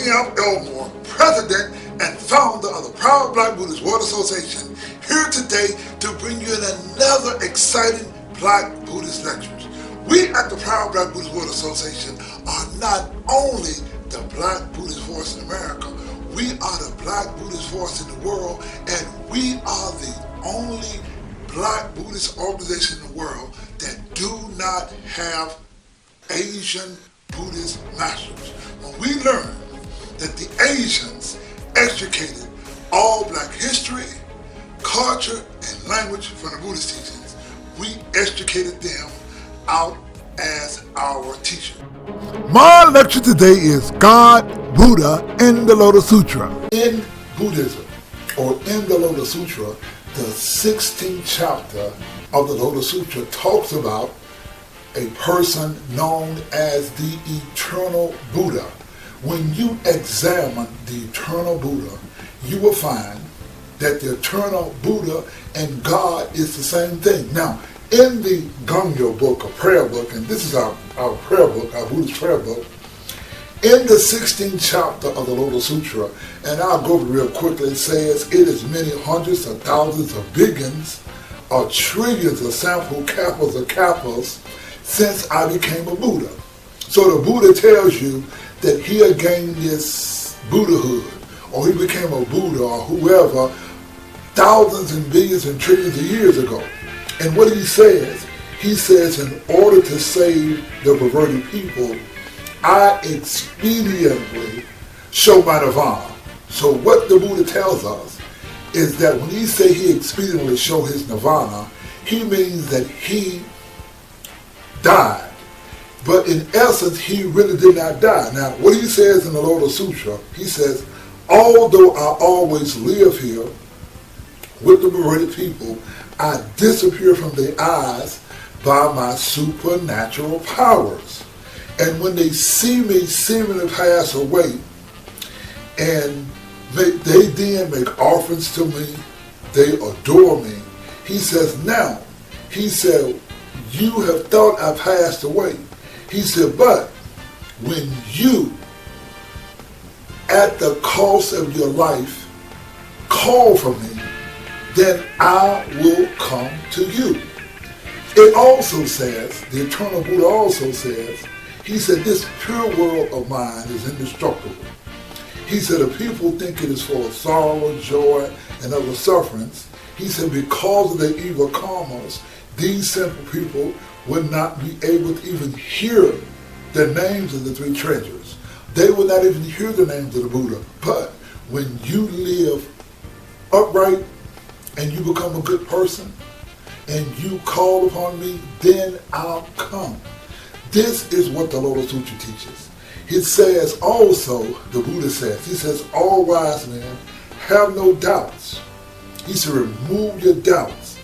am Elmore, President and Founder of the proud Black Buddhist World Association, here today to bring you another exciting Black Buddhist Lectures. We at the proud Black Buddhist World Association are not only the Black Buddhist force in America, we are the Black Buddhist force in the world, and we are the only Black Buddhist organization in the world that do not have Asian Buddhist masters. When we learned that the Asians extricated all Black history, culture, and language from the Buddhist teachings, we extricated them out as our teacher. My lecture today is God, Buddha, and the Lotus Sutra. In Buddhism, or in the Lotus Sutra, the 16th chapter of the Lotus Sutra talks about a person known as the eternal Buddha. When you examine the eternal Buddha, you will find that the eternal Buddha and God is the same thing. Now, in the Gongyo book, a prayer book, and this is our prayer book, our Buddhist prayer book, in the 16th chapter of the Lotus Sutra, and I'll go real quickly, it says, it is many hundreds of thousands of billions or trillions of sample kappas or kappas since I became a Buddha. So the Buddha tells you that he had gained this Buddhahood, or he became a Buddha, or whoever, thousands and billions and trillions of years ago. And what he says in order to save the perverted people, I expediently show my nirvana. So what the Buddha tells us is that when he say he expediently show his nirvana, he means that he died. But in essence, he really did not die. Now, what he says in the Lotus Sutra, he says, although I always live here with the perverted people, I disappear from their eyes by my supernatural powers. And when they see me seemingly pass away, and they then make offerings to me, they adore me. He says, now, he said, you have thought I passed away. He said, but when you, at the cost of your life, call for me, then I will come to you. It also says, the eternal Buddha also says, he said, this pure world of mine is indestructible. He said, if people think it is full of sorrow, joy, and other sufferings, he said, because of their evil karmas, these simple people would not be able to even hear the names of the three treasures. They would not even hear the names of the Buddha. But when you live upright and you become a good person and you call upon me, then I'll come. This is what the Lotus Sutra teaches. It says also, the Buddha says, he says, all wise men have no doubts. He said, remove your doubts.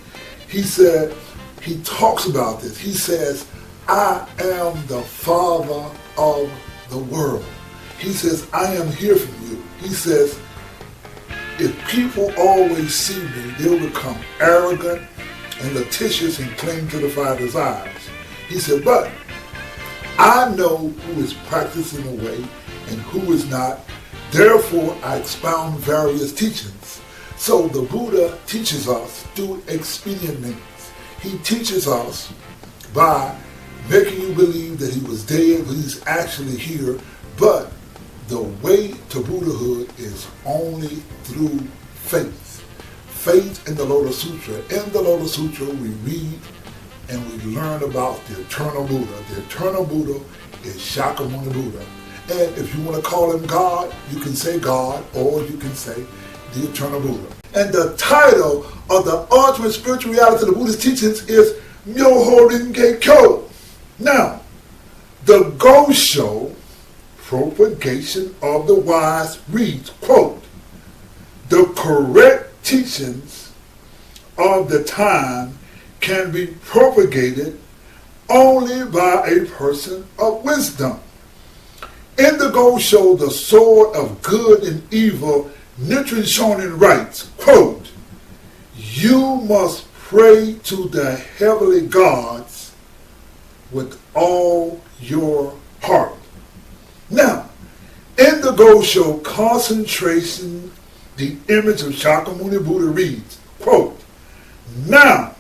He said, he talks about this. He says, I am the Father of the world. He says, I am here for you. He says, if people always see me, they'll become arrogant and litigious and cling to the five desires. He said, but I know who is practicing the way and who is not. Therefore, I expound various teachings. So the Buddha teaches us through expedient means. He teaches us by making you believe that he was dead, but he's actually here. But the way to Buddhahood is only through faith. Faith in the Lotus Sutra. In the Lotus Sutra, we read and we learn about the eternal Buddha. The eternal Buddha is Shakyamuni Buddha. And if you want to call him God, you can say God, or you can say the eternal Buddha. And the title of the ultimate spiritual reality of the Buddhist teachings is Myoho Renge Kyo. Now, the Gosho, Propagation of the Wise, reads, quote, the correct teachings of the time can be propagated only by a person of wisdom. In the Gosho, the sword of good and evil, Nichiren Shonin writes, quote, you must pray to the heavenly gods with all your heart. Now, in the Gosho concentration, the image of Shakyamuni Buddha reads, quote, "Now,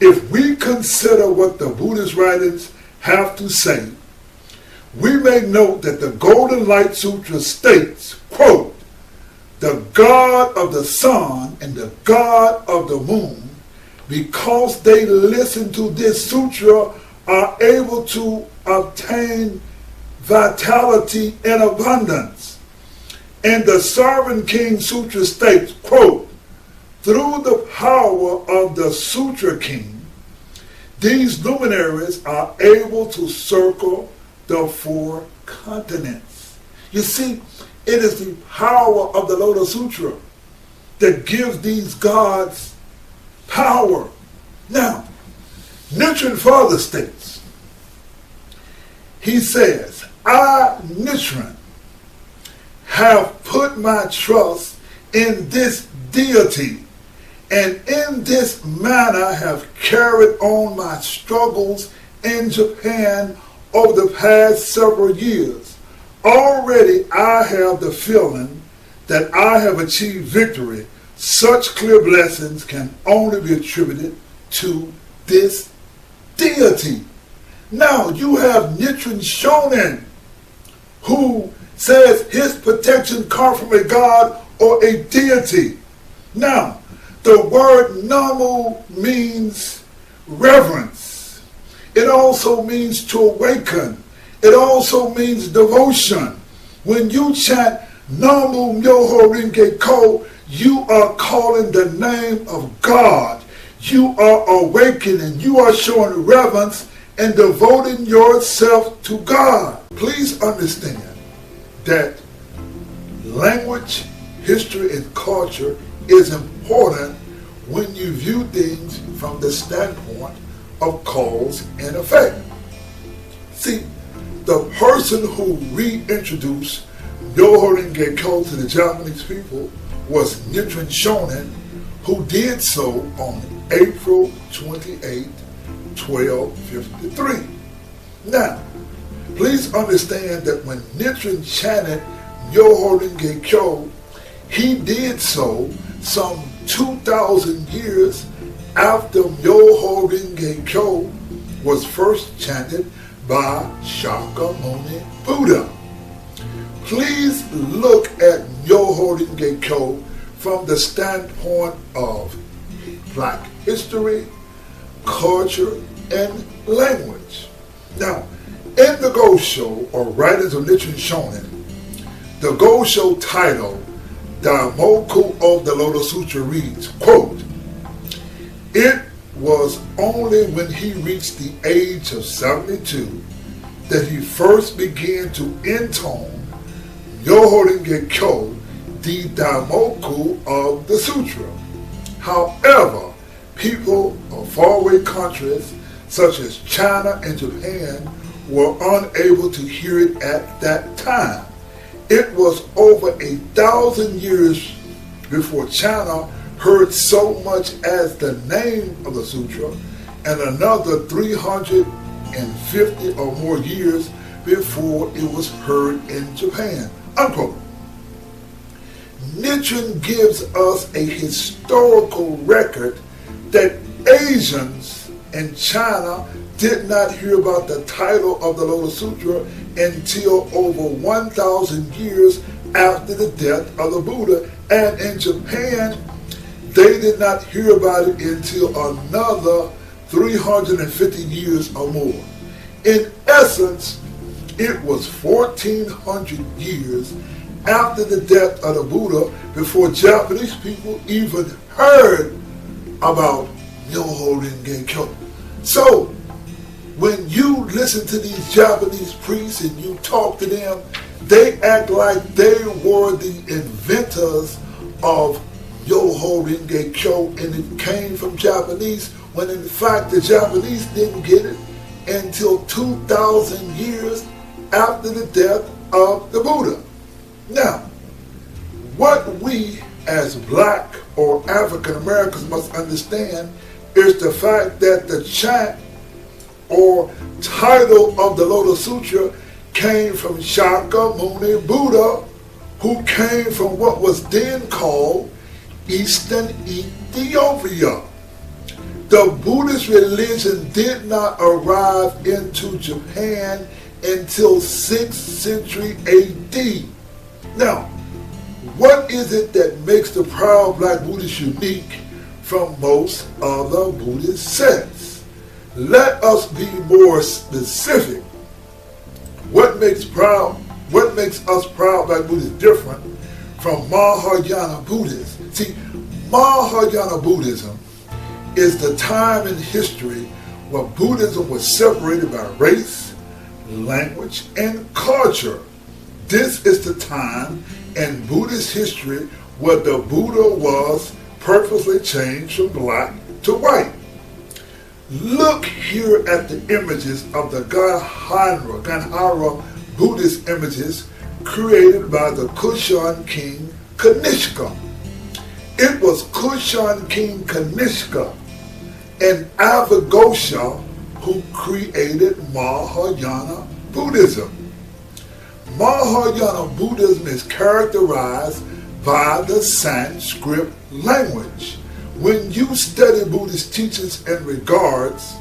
if we consider what the Buddhist writings have to say, we may note that the Golden Light Sutra states, quote, the God of the sun and the God of the moon, because they listen to this sutra, are able to obtain vitality and abundance. And the Sovereign King Sutra states, quote, through the power of the Sutra King, these luminaries are able to circle the 4 continents." You see, it is the power of the Lotus Sutra that gives these gods power. Now, Nichiren further states, he says, "I, Nichiren, have put my trust in this deity, and in this manner have carried on my struggles in Japan over the past several years. Already I have the feeling that I have achieved victory. Such clear blessings can only be attributed to this deity." Now you have Nichiren Shonin, who says his protection comes from a god or a deity. Now, the word namu means reverence. It also means to awaken. It also means devotion. When you chant Namu Myoho Renge Ko, you are calling the name of God. You are awakening. You are showing reverence and devoting yourself to God. Please understand that language, history, and culture is important when you view things from the standpoint of cause and effect. See, the person who reintroduced Myoho Renge Ko to the Japanese people was Nichiren Shonin, who did so on April 28, 1253. Now, please understand that when Nichiren chanted Myoho Renge Kyo, he did so some 2,000 years after Myoho Renge Kyo was first chanted by Shakyamuni Buddha. Please look at Myoho Renge Kyo from the standpoint of Black history, culture, and language. Now, in the Gosho, or Writings of Nichiren Shonin, the Gosho title, Daimoku of the Lotus Sutra reads, quote, "It was only when he reached the age of 72 that he first began to intone Myoho Renge Kyo, the Daimoku of the Sutra. However, people of faraway countries such as China and Japan were unable to hear it at that time. It was over 1,000 years before China heard so much as the name of the sutra, and another 350 or more years before it was heard in Japan." Unquote. Nichiren gives us a historical record that Asians in China did not hear about the title of the Lotus Sutra until over 1,000 years after the death of the Buddha, and in Japan they did not hear about it until another 350 years or more. In essence, it was 1,400 years after the death of the Buddha before Japanese people even heard about Myoho Renge Kyo. So, when you listen to these Japanese priests and you talk to them, they act like they were the inventors of Myoho Renge Kyo and it came from Japanese, when in fact the Japanese didn't get it until 2,000 years after the death of the Buddha. Now, what we as Black or African Americans must understand is the fact that the chant or title of the Lotus Sutra came from Shakyamuni Buddha, who came from what was then called Eastern Ethiopia. The Buddhist religion did not arrive into Japan until 6th century AD. Now, what is it that makes the proud Black Buddhist unique from most other Buddhist sects? Let us be more specific. What makes us proud Black Buddhists different from Mahayana Buddhists? See, Mahayana Buddhism is the time in history where Buddhism was separated by race, language, and culture. This is the time in Buddhist history where the Buddha was purposely changed from black to white. Look here at the images of the Ganhara Buddhist images created by the Kushan king Kanishka. It was Kushan king Kanishka and Avaghosha who created Mahayana Buddhism. Mahayana Buddhism is characterized by the Sanskrit language. When you study Buddhist teachings in regards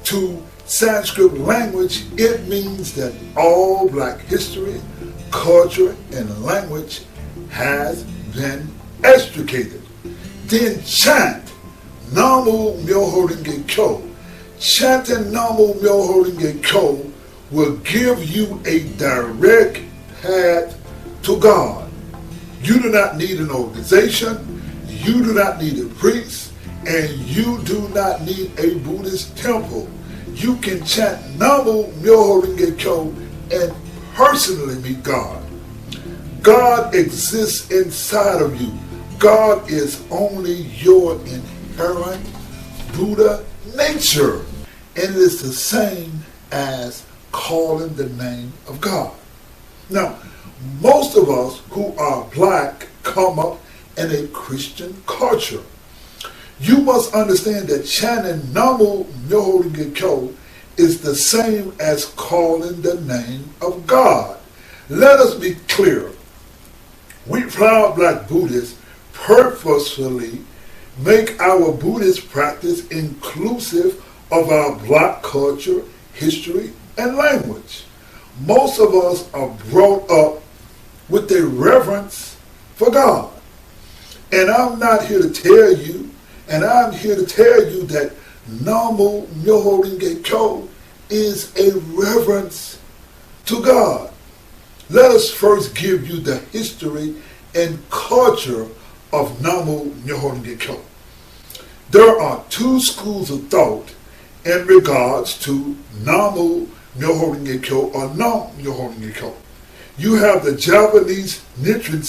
to Sanskrit language, it means that all Black history, culture, and language has been extricated. Then chant Namu Myoho Renge Kyo. Chanting Namu Myoho Renge Kyo will give you a direct path to God. You do not need an organization, you do not need a priest, and you do not need a Buddhist temple. You can chant Namu Myoho Renge Kyo and personally meet God. God exists inside of you. God is only your inherent Buddha nature. And it is the same as calling the name of God. Now, most of us who are Black come up in a Christian culture. You must understand that chanting Namu Myoho Renge Kyo is the same as calling the name of God. Let us be clear. We proud Black Buddhists purposefully make our Buddhist practice inclusive of our Black culture, history, and language. Most of us are brought up with a reverence for God. And I'm not here to tell you, and I'm here to tell you that Namu Myoho Renge Kyo is a reverence to God. Let us first give you the history and culture of Namu Myoho Renge Kyo. There are two schools of thought in regards to Namu Myoho Renge Kyo or Nam Myoho Renge Kyo. You have the Japanese Nichiren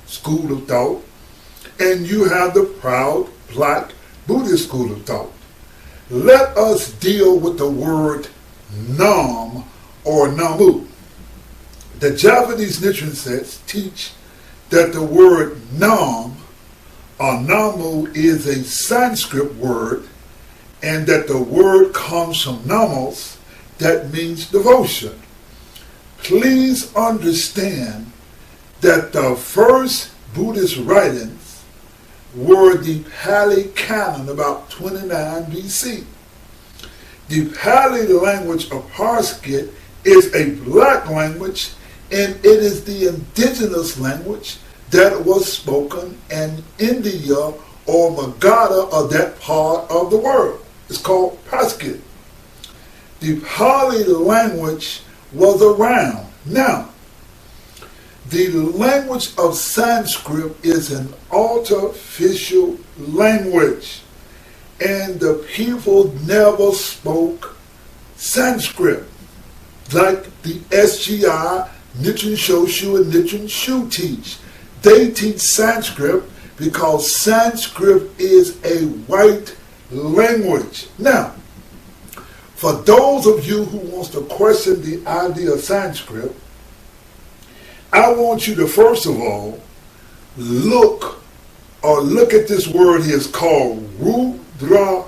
school of thought, and you have the proud Black Buddhist school of thought. Let us deal with the word Nam or Namu. The Japanese Nichiren teach that the word Nam or Namu is a Sanskrit word, and that the word comes from Namos, that means devotion. Please understand that the first Buddhist writings were the Pali Canon about 29 BC. The Pali language of Sanskrit is a Black language, and it is the indigenous language that was spoken in India or Magadha or that part of the world. It's called Sanskrit. The Pali language was around. Now, the language of Sanskrit is an artificial language, and the people never spoke Sanskrit like the SGI, Nichiren Shoshu, and Nichiren Shu teach. They teach Sanskrit because Sanskrit is a white language. Now, for those of you who wants to question the idea of Sanskrit, I want you to first of all look at this word here. It's called Rudra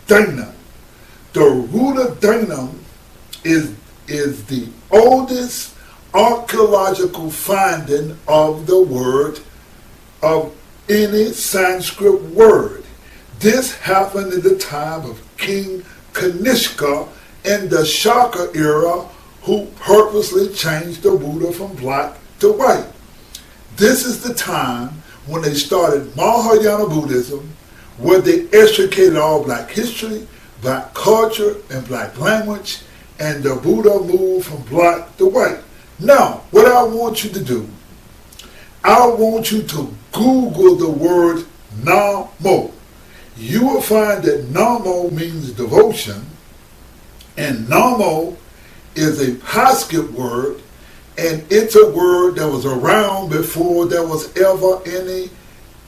Dana. The Rudra Dana is the oldest archaeological finding of the word of any Sanskrit word. This happened in the time of King Kanishka in the Shaka era, who purposely changed the Buddha from black to white. This is the time when they started Mahayana Buddhism, where they extricated all black history, black culture, and black language, and the Buddha moved from black to white. Now, what I want you to do, I want you to Google the word Namo. You will find that Namo means devotion, and Namo is a Paskit word, and it's a word that was around before there was ever any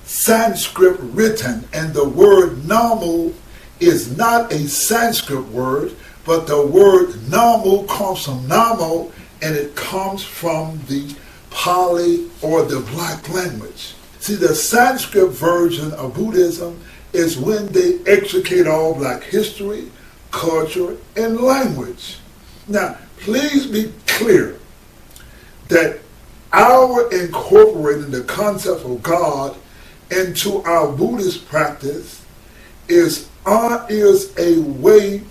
Sanskrit written. And the word Namo is not a Sanskrit word, but the word Namo comes from Namo, and it comes from the Pali or the black language. See, the Sanskrit version of Buddhism is when they extricate all black history, culture, and language. Now, please be clear that our incorporating the concept of God into our Buddhist practice is a way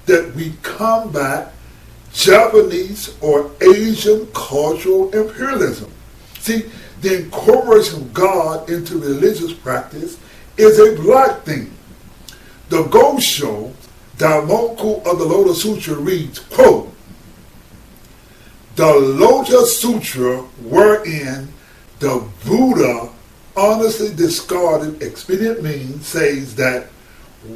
that we combat Japanese or Asian cultural imperialism. See, the incorporation of God into religious practice is a black thing. The Gosho, Daimoku of the Lotus Sutra reads, quote, "The Lotus Sutra wherein the Buddha honestly discarded expedient means says that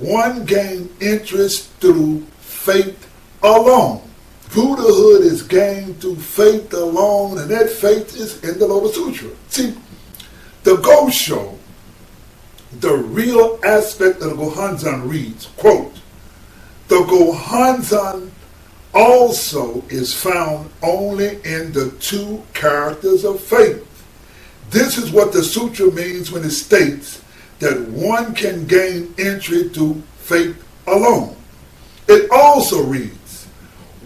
one gained interest through faith alone. Buddhahood is gained through faith alone, and that faith is in the Lotus Sutra." See, the Gosho, the real aspect of the Gohanzan reads, quote, "The Gohanzan also is found only in the two characters of faith. This is what the sutra means when it states that one can gain entry through faith alone." It also reads,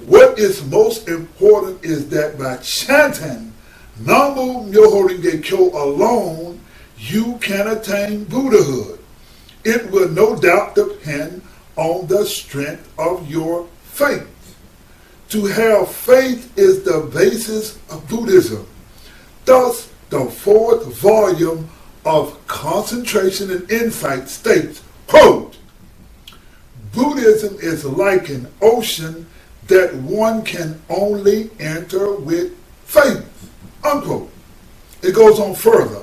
"What is most important is that by chanting Namu Myoho Renge Kyo alone, you can attain Buddhahood. It will no doubt depend on the strength of your faith. To have faith is the basis of Buddhism. Thus, the fourth volume of Concentration and Insight states, quote, "Buddhism is like an ocean that one can only enter with faith," unquote. It goes on further.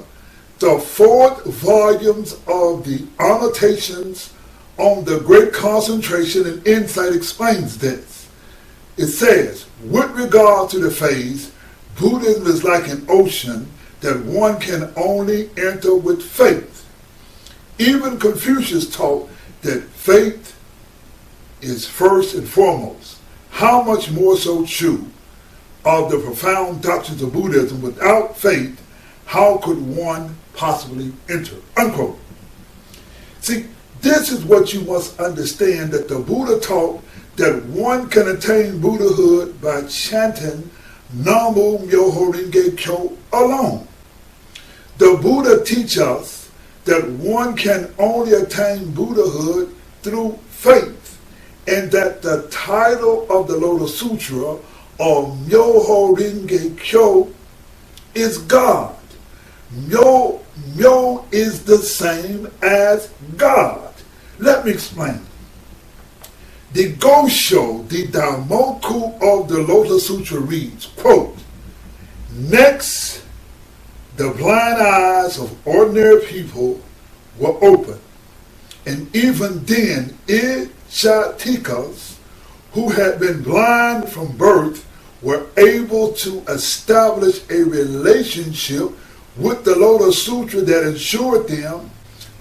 The fourth volumes of the Annotations on the Great Concentration and Insight explains this. It says, with regard to the phase, Buddhism is like an ocean that one can only enter with faith. Even Confucius taught that faith is first and foremost. How much more so true of the profound doctrines of Buddhism? Without faith, how could one possibly enter? Unquote. See, this is what you must understand, that the Buddha taught that one can attain Buddhahood by chanting Namu Myoho Renge Kyo alone. The Buddha teaches us that one can only attain Buddhahood through faith, and that the title of the Lotus Sutra, or Myoho Renge Kyo, is God. Myo is the same as God. Let me explain. The Gosho, the Daimoku of the Lotus Sutra reads, quote, "Next, the blind eyes of ordinary people were open, and even then Ichatikas, who had been blind from birth, were able to establish a relationship with the Lotus Sutra that ensured them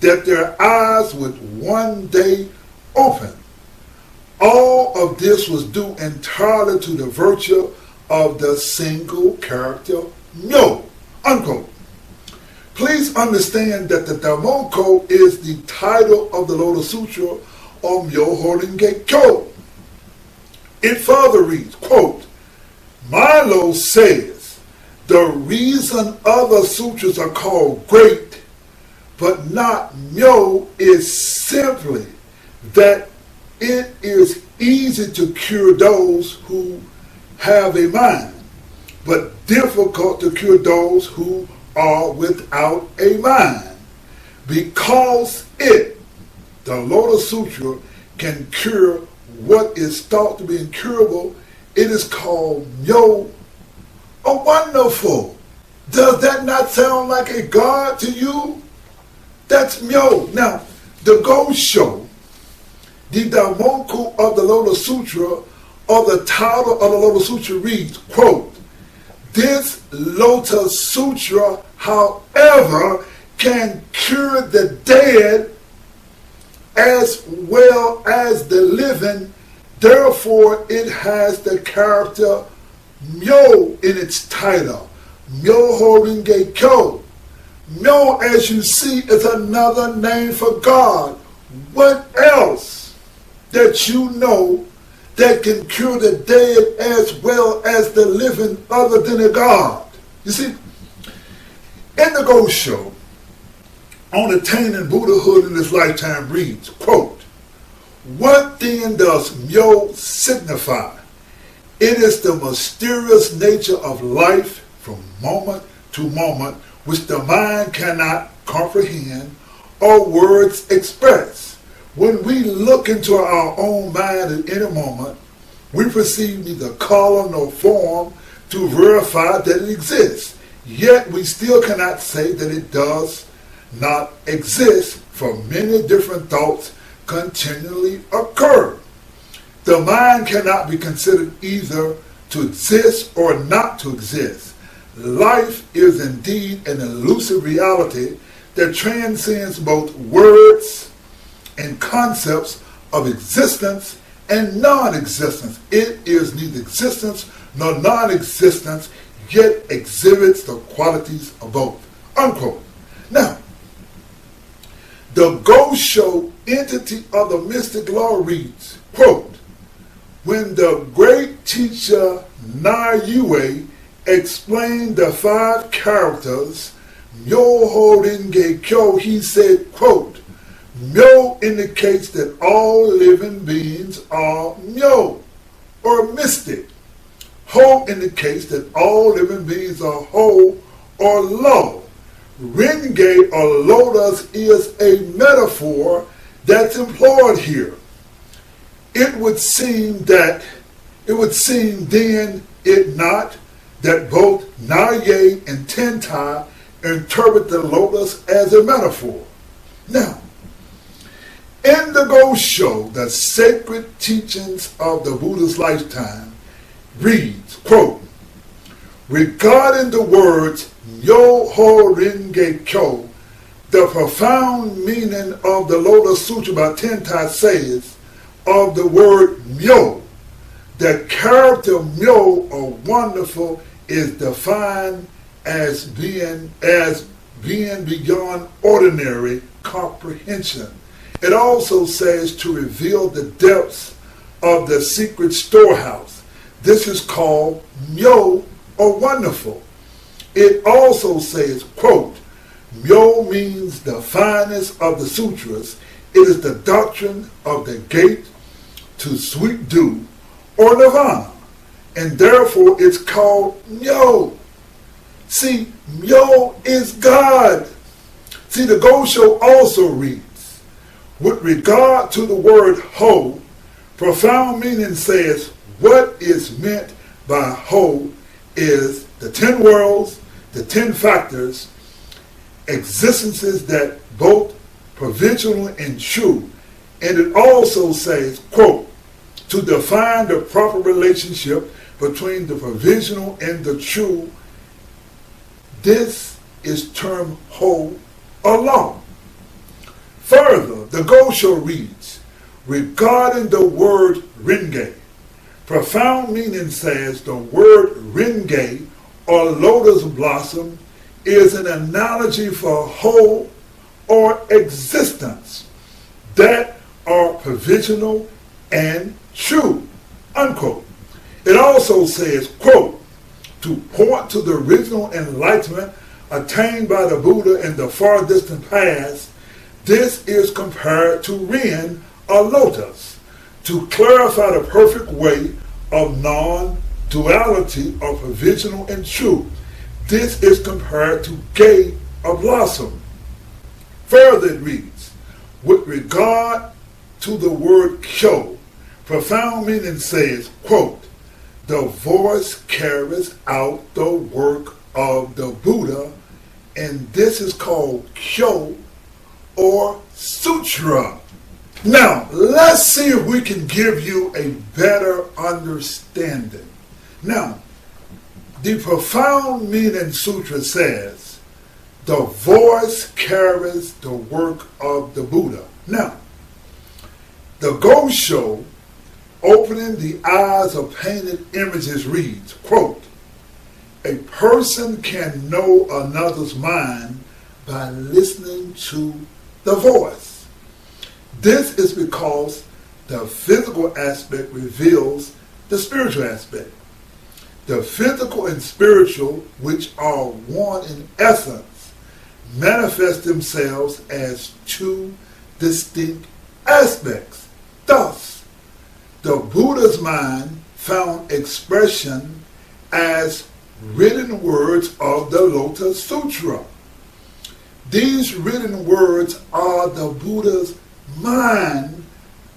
that their eyes would one day open. All of this was due entirely to the virtue of the single character Myo," unquote. Please understand that the Daimoku is the title of the Lotus Sutra, or Myoho Renge Kyo. It further reads, quote, "Milo says The reason other sutras are called great but not myo is simply that it is easy to cure those who have a mind, but difficult to cure those who are without a mind. Because it, the Lotus Sutra, can cure what is thought to be incurable, it is called myo or wonderful. Does that not sound like a god to you? That's myo. Now, the Gosho, the Daimoku of the Lotus Sutra, or the title of the Lotus Sutra reads, quote, "This Lotus Sutra, however, can cure the dead as well as the living. Therefore, it has the character myo in its title. Myoho Renge Kyo. Myo, as you see, is another name for God. What else that you know that can cure the dead as well as the living other than a God?" You see, in the Gosho, on attaining Buddhahood in this lifetime reads, quote, "What then does myo signify? It is the mysterious nature of life from moment to moment, which the mind cannot comprehend or words express. When we look into our own mind at any moment, we perceive neither color nor form to verify that it exists. Yet we still cannot say that it does not exist, for many different thoughts continually occur. The mind cannot be considered either to exist or not to exist. Life is indeed an elusive reality that transcends both words and concepts of existence and non-existence. It is neither existence nor non-existence, yet exhibits the qualities of both." Unquote. Now, the Gosho entity of the mystic law reads, quote, "When the great teacher Nayue explained the 5 characters Myoho Renge Kyo, he said, quote, "Myo indicates that all living beings are myo, or mystic. Ho indicates that all living beings are whole or low. Renge or lotus is a metaphor that's employed here. It would seem then, it not, that both Naye and Tentai interpret the lotus as a metaphor." Now, in the Gosho, the sacred teachings of the Buddha's lifetime reads, quote, "Regarding the words Myoho Renge Kyo, the profound meaning of the Lotus Sutra by Tentai says of the word myo, the character myo or wonderful is defined as being beyond ordinary comprehension. It also says to reveal the depths of the secret storehouse. This is called myo or wonderful. It also says, quote, "Myo means the finest of the sutras. It is the doctrine of the gate to sweet dew or nirvana, and therefore it's called myo." See, myo is God. See, the Gosho also reads, "With regard to the word ho, profound meaning says what is meant by ho is the 10 worlds, the 10 factors, existences that both provisional and true." And it also says, quote, "To define the proper relationship between the provisional and the true, this is termed ho or law." Further, the Gosho reads, "Regarding the word renge, profound meaning says the word renge or lotus blossom is an analogy for whole or existence that are provisional and true." Unquote. It also says, quote, to point to the original enlightenment attained by the Buddha in the far distant past, this is compared to Ren, or lotus, to clarify the perfect way of non-duality or provisional and true. This is compared to gate or blossom. Further it reads, with regard to the word kyo, profound meaning says, quote, the voice carries out the work of the Buddha, and this is called kyo or sutra. Now, let's see if we can give you a better understanding. Now, the profound meaning sutra says, the voice carries the work of the Buddha. Now, the Gosho, opening the eyes of painted images, reads, quote, a person can know another's mind by listening to the voice. This is because the physical aspect reveals the spiritual aspect. The physical and spiritual, which are one in essence, manifest themselves as two distinct aspects. Thus, the Buddha's mind found expression as written words of the Lotus Sutra. These written words are the Buddha's mind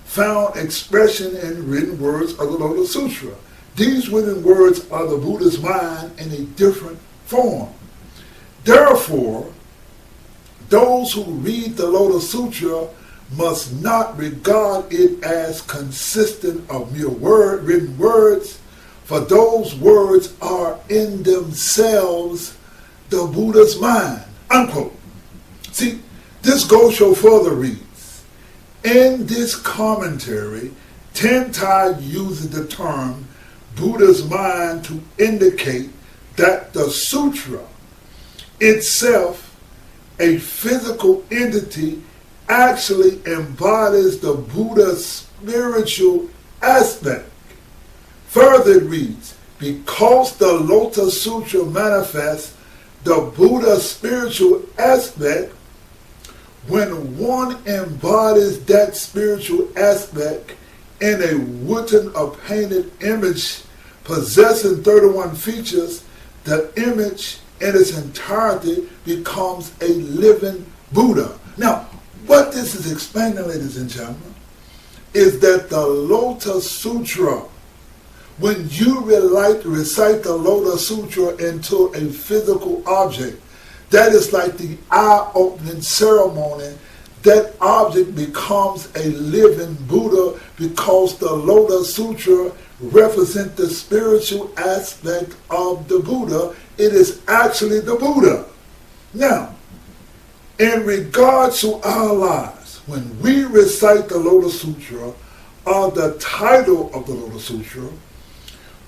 found expression in written words of the Lotus Sutra. These written words are the Buddha's mind in a different form. Therefore, those who read the Lotus Sutra must not regard it as consistent of mere written words, for those words are in themselves the Buddha's mind, unquote. See, this Gosho further reads, in this commentary, Tentai uses the term Buddha's mind to indicate that the sutra itself, a physical entity, actually embodies the Buddha's spiritual aspect. Further it reads, because the Lotus Sutra manifests the Buddha's spiritual aspect, when one embodies that spiritual aspect in a written or painted image possessing 31 features, the image in its entirety becomes a living Buddha. Now, what this is explaining, ladies and gentlemen, is that the Lotus Sutra, when you recite the Lotus Sutra into a physical object, that is like the eye-opening ceremony. That object becomes a living Buddha because the Lotus Sutra represents the spiritual aspect of the Buddha. It is actually the Buddha. Now, in regards to our lives, when we recite the Lotus Sutra or the title of the Lotus Sutra,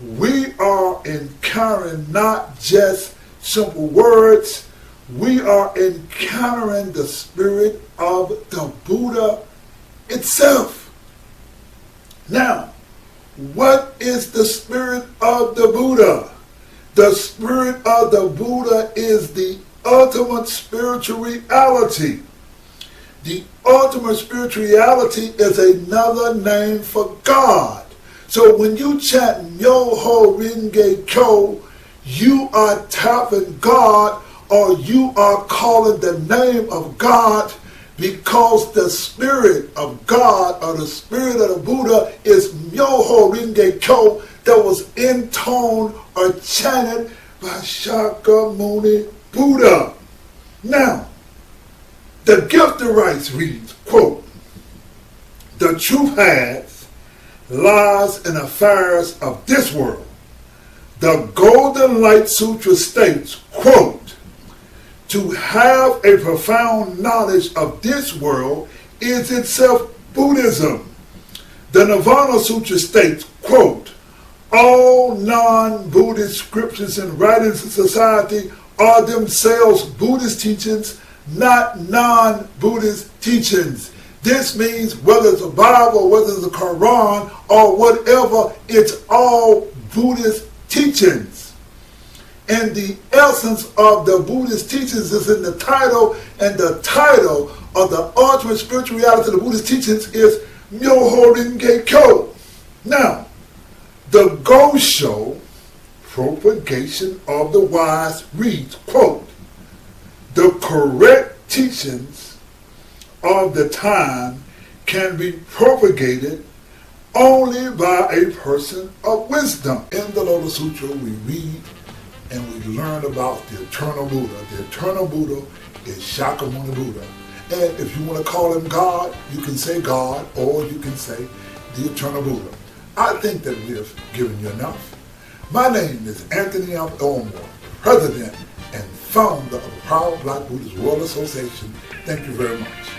we are encountering not just simple words, we are encountering the spirit of the Buddha itself. Now, what is the spirit of the Buddha? The spirit of the Buddha is the ultimate spiritual reality. The ultimate spiritual reality is another name for God. So when you chant Myoho Renge Kyo, you are tapping God, or you are calling the name of God, because the spirit of God or the spirit of the Buddha is Myoho Renge Kyo, that was intoned or chanted by Shakyamuni Buddha. Now, the gift of rights reads, quote, the true path lies in affairs of this world. The Golden Light Sutra states, quote, to have a profound knowledge of this world is itself Buddhism. The Nirvana Sutra states, quote, all non-Buddhist scriptures and writings in society are themselves Buddhist teachings, not non-Buddhist teachings. This means whether it's a Bible, whether it's a Quran, or whatever, it's all Buddhist teachings. And the essence of the Buddhist teachings is in the title, and the title of the ultimate spiritual reality of the Buddhist teachings is Myoho Renge Kyo. Now, the Gosho, Propagation of the Wise, reads, quote, the correct teachings of the time can be propagated only by a person of wisdom. In the Lotus Sutra, we read and we learn about the eternal Buddha. The eternal Buddha is Shakyamuni Buddha. And if you want to call him God, you can say God, or you can say the eternal Buddha. I think that we have given you enough. My name is Anthony Elmore, President and Founder of the Black Buddhist World Association. Thank you very much.